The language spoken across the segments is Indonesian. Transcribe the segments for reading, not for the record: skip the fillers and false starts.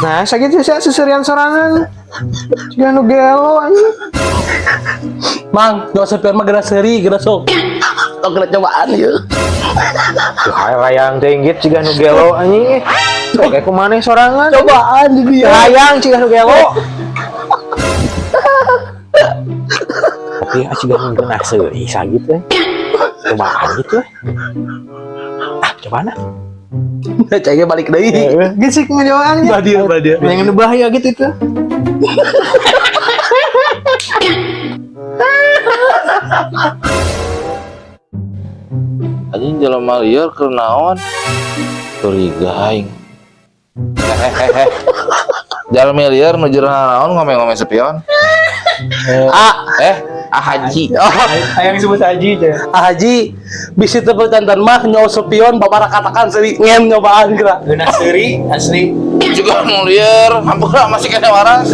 Nah, sakit sih seserian sorangan. Jika nu gelo anjing. Mang, gak usah pian mah gerak seri, gerak sok. Tok gerak cobaan yeuh. Tuh hayang tenggit jika nu gelo anjing. Oke kumaneh sorangan. Cobaan di dia. Hayang jika nu gelo. Tapi jika nu geuna seuri sagit we. Cobaan gitu. Ah, coba na. Cengnya balik deui. Gisik ngejawaan. Badia. Yang bahaya gitu itu. Anjing jelema lieur keur naon? Curiga aing. Jelema lieur nu jeurna naon ngomong-ngomong sepion? Haji. Hayang disebut haji teh. Haji, bisi teu percantan mah nyawa sepion babara katakan seri ngen nyobaan geura. Geuna seuri asli. Juga nu lieur, hampura masih kena waras.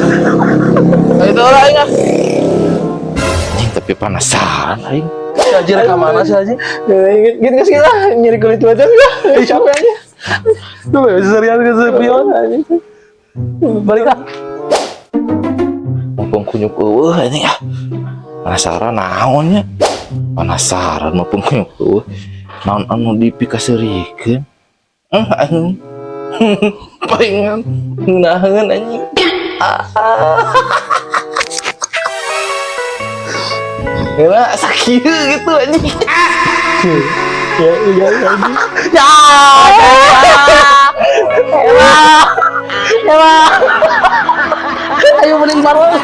Itu lah aing. Anjing tapi penasaran aing. Haji rek mana sih Haji? Gitu geus kita nyeri kulit wajah ya. Capek aja. Tuh serian ke sepion. Balik ah. Mumpung kunyuk eueuh ini ya. Penasaran naonnya? Penasaran mumpung kunyuk eueuh. Naon anu dipikaseurikeun? Anjing. Pengen naheun anjing. Gila sakit gitu anjing. Ya. Elah. Ayo mending bareng.